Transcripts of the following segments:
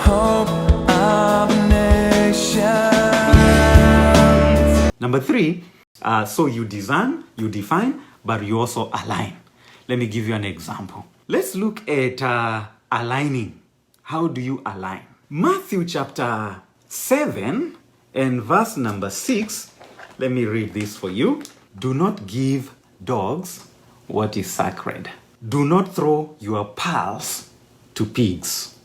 hope of nations. Number 3, so you design, you define, but you also align. Let me give you an example. Let's look at aligning. How do you align? Matthew chapter 7 and verse number 6. Let me read this for you. Do not give dogs what is sacred. Do not throw your pearls to pigs.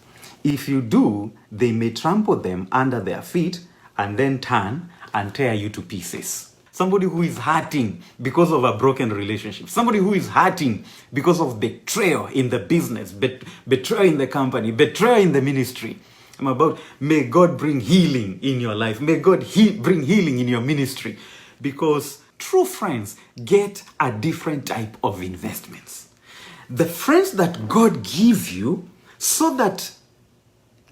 If you do, they may trample them under their feet and then turn and tear you to pieces. Somebody who is hurting because of a broken relationship. Somebody who is hurting because of betrayal in the business, betrayal in the company, betrayal in the ministry. May God bring healing in your life. May God bring healing in your ministry. Because true friends get a different type of investments. The friends that God gives you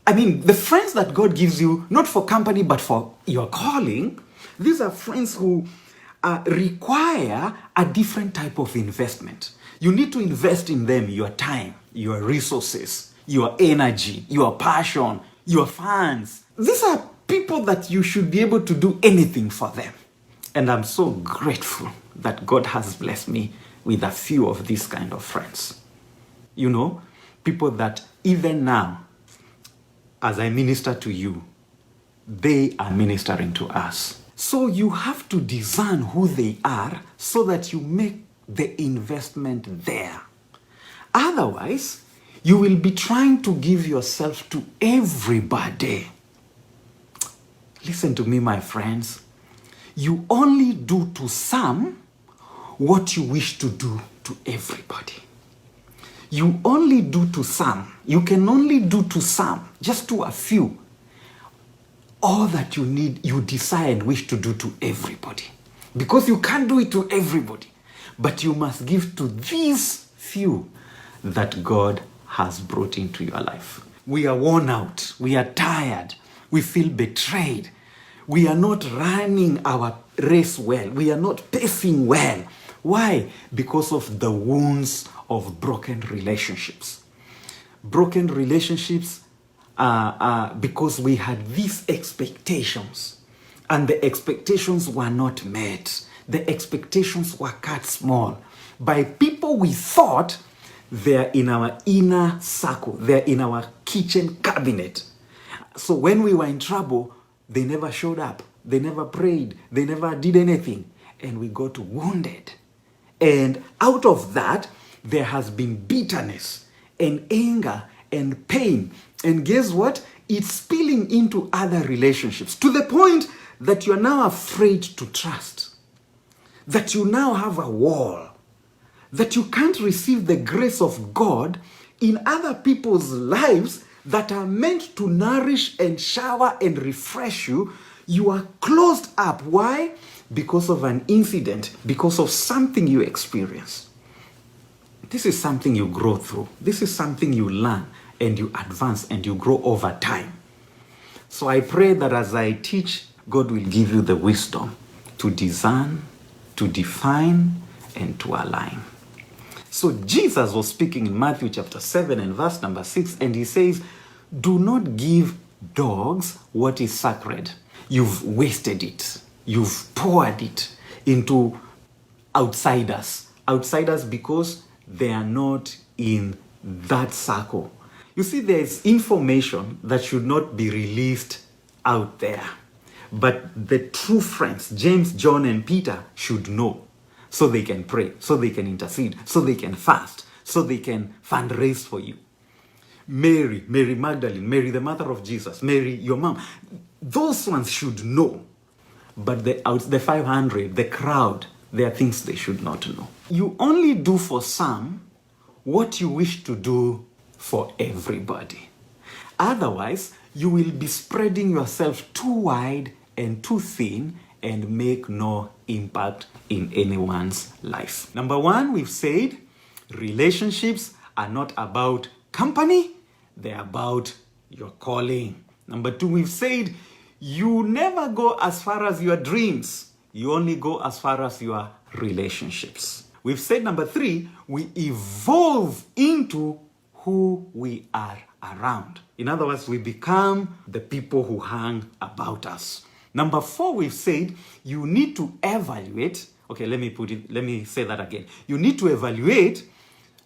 the friends that God gives you, not for company, but for your calling, these are friends who require a different type of investment. You need to invest in them your time, your resources, your energy, your passion, your funds. These are people that you should be able to do anything for them. And I'm so grateful that God has blessed me with a few of these kind of friends. You know, people that even now, as I minister to you, they are ministering to us. So you have to discern who they are so that you make the investment there. Otherwise, you will be trying to give yourself to everybody. Listen to me, my friends. You only do to some what you wish to do to everybody. You only do to some. You can only do to some, just to a few, all that you need, you desire and wish to do to everybody. Because you can't do it to everybody. But you must give to these few that God has brought into your life. We are worn out. We are tired. We feel betrayed. We are not running our race well. We are not pacing well. Why? Because of the wounds of broken relationships. Broken relationships because we had these expectations and the expectations were not met. The expectations were cut small by people we thought they're in our inner circle. They're in our kitchen cabinet. So when we were in trouble, they never showed up. They never prayed. They never did anything. And we got wounded. And out of that, there has been bitterness and anger and pain. And guess what? It's spilling into other relationships to the point that you're now afraid to trust. That you now have a wall. That you can't receive the grace of God in other people's lives that are meant to nourish and shower and refresh you. You are closed up. Why? Because of an incident, because of something you experience. This is something you grow through. This is something you learn and you advance and you grow over time. So I pray that as I teach, God will give you the wisdom to discern, to define, and to align. So Jesus was speaking in Matthew chapter 7 and verse number 6, and he says, do not give dogs what is sacred. You've wasted it. You've poured it into outsiders. Outsiders because they are not in that circle. You see, there's information that should not be released out there. But the true friends, James, John, and Peter, should know. So they can pray, so they can intercede, so they can fast, so they can fundraise for you. Mary Magdalene, Mary the mother of Jesus, Mary your mom. Those ones should know. But the 500, the crowd, there are things they should not know. You only do for some what you wish to do for everybody. Otherwise, you will be spreading yourself too wide and too thin and make no impact in anyone's life. Number one, we've said relationships are not about company, they're about your calling. Number two, we've said you never go as far as your dreams. You only go as far as your relationships. We've said number three, we evolve into who we are around. In other words, we become the people who hang about us. Number 4, we've said you need to evaluate. Okay, let me say that again. You need to evaluate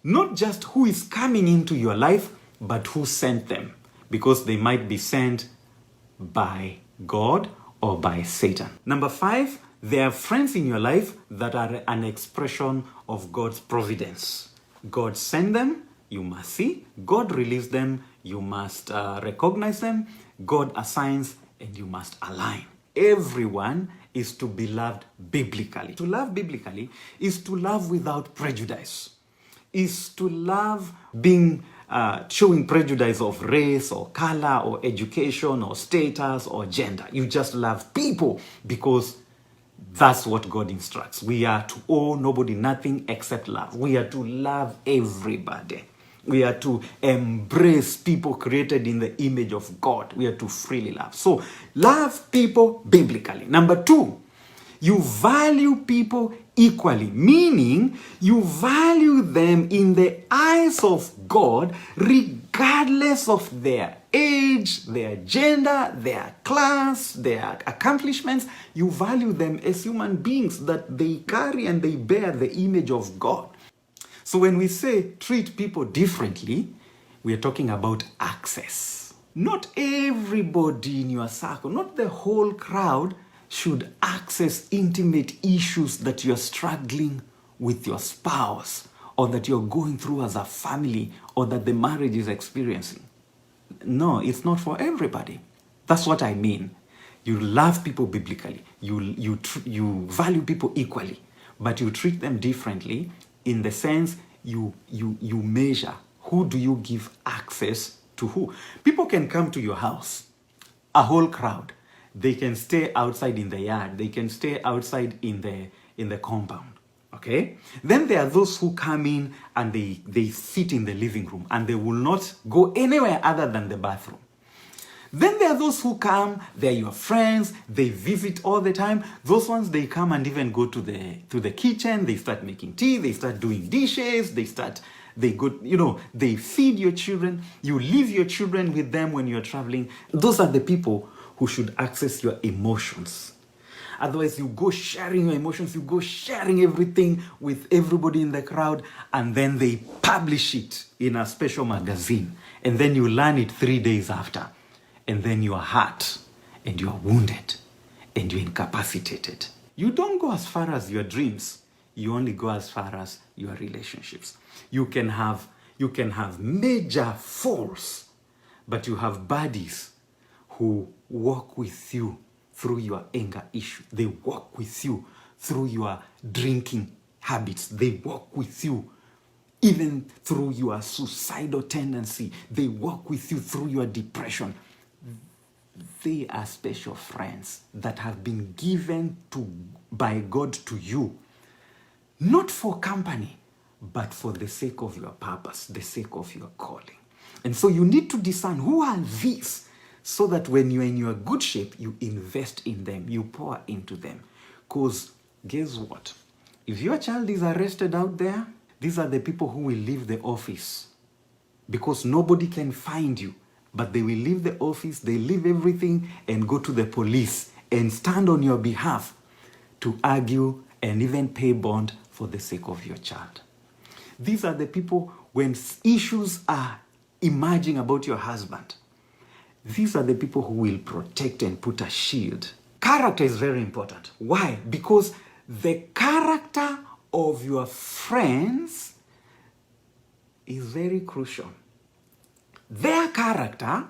not just who is coming into your life, but who sent them, because they might be sent by God or by Satan. Number 5, there are friends in your life that are an expression of God's providence. God sent them, you must see. God released them, you must recognize them. God assigns, and you must align. Everyone is to be loved biblically. To love biblically is to love without prejudice. Is to love being showing prejudice of race or color or education or status or gender. You just love people because that's what God instructs. We are to owe nobody nothing except love. We are to love everybody. We are to embrace people created in the image of God. We are to freely love. So, love people biblically. Number 2, you value people equally, meaning you value them in the eyes of God regardless of their age, their gender, their class, their accomplishments. You value them as human beings, that they carry and they bear the image of God. So when we say treat people differently, we are talking about access. Not everybody in your circle, not the whole crowd, should access intimate issues that you're struggling with your spouse, or that you're going through as a family, or that the marriage is experiencing. No, it's not for everybody. That's what I mean. You love people biblically. You value people equally, but you treat them differently in the sense you measure. Who do you give access to who? People can come to your house, a whole crowd. They can stay outside in the yard. They can stay outside in the compound. Okay? Then there are those who come in and they sit in the living room and they will not go anywhere other than the bathroom. Then there are those who come, they're your friends, they visit all the time. Those ones, they come and even go to the kitchen, they start making tea, they start doing dishes, they feed your children, you leave your children with them when you're traveling. Those are the people who should access your emotions. Otherwise, you go sharing your emotions, you go sharing everything with everybody in the crowd, and then they publish it in a special magazine. And then you learn it 3 days after. And then you are hurt, and you are wounded, and you're incapacitated. You don't go as far as your dreams. You only go as far as your relationships. You can have major falls, but you have buddies who walk with you through your anger issue. They walk with you through your drinking habits. They walk with you even through your suicidal tendency. They walk with you through your depression. They are special friends that have been given by God to you, not for company, but for the sake of your purpose, the sake of your calling. And so you need to discern who are these, so that when you're in your good shape, you invest in them, you pour into them. Because guess what? If your child is arrested out there, these are the people who will leave the office, because nobody can find you. But they will leave the office, they leave everything and go to the police and stand on your behalf to argue and even pay bond for the sake of your child. These are the people, when issues are emerging about your husband, these are the people who will protect and put a shield. Character is very important. Why? Because the character of your friends is very crucial. Their character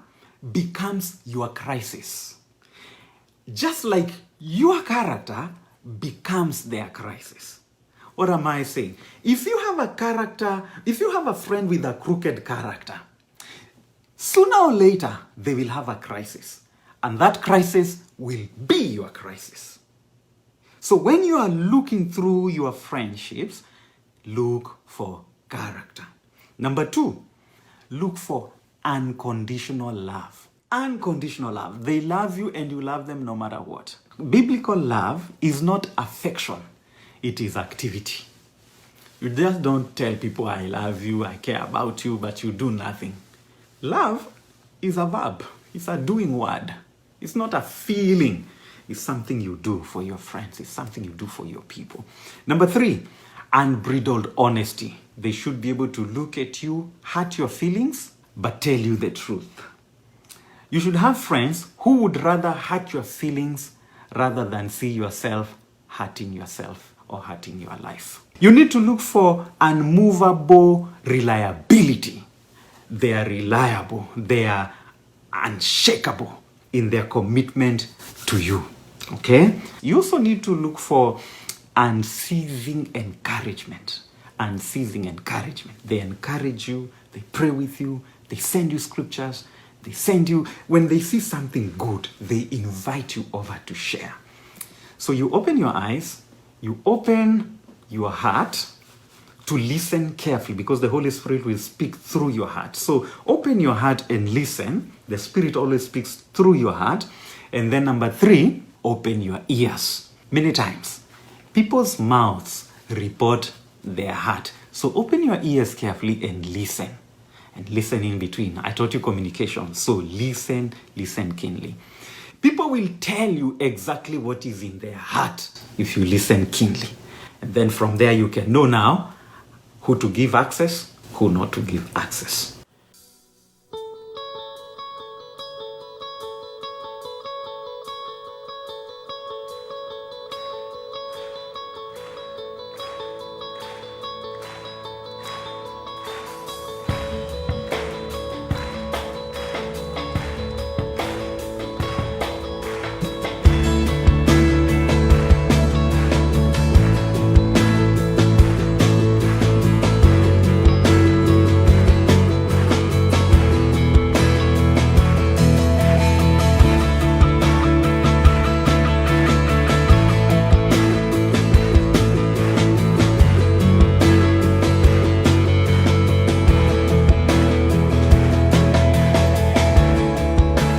becomes your crisis. Just like your character becomes their crisis. What am I saying? If you have a friend with a crooked character, sooner or later they will have a crisis. And that crisis will be your crisis. So when you are looking through your friendships, look for character. Number 2, look for unconditional love. Unconditional love. They love you and you love them no matter what. Biblical love is not affection. It is activity. You just don't tell people I love you, I care about you, but you do nothing. Love is a verb. It's a doing word. It's not a feeling. It's something you do for your friends. It's something you do for your people. Number 3, unbridled honesty. They should be able to look at you, hurt your feelings, but tell you the truth. You should have friends who would rather hurt your feelings rather than see yourself hurting yourself or hurting your life. You need to look for unmovable reliability. They are reliable. They are unshakable in their commitment to you. Okay? You also need to look for unceasing encouragement. Unceasing encouragement. They encourage you, they pray with you, they send you scriptures, they send you, when they see something good, they invite you over to share. So you open your eyes, you open your heart to listen carefully, because the Holy Spirit will speak through your heart. So open your heart and listen. The Spirit always speaks through your heart. And then number 3, open your ears. Many times, people's mouths report their heart. So open your ears carefully and listen. And listen in between. I taught you communication. So listen keenly. People will tell you exactly what is in their heart if you listen keenly. And then from there you can know now who to give access, who not to give access.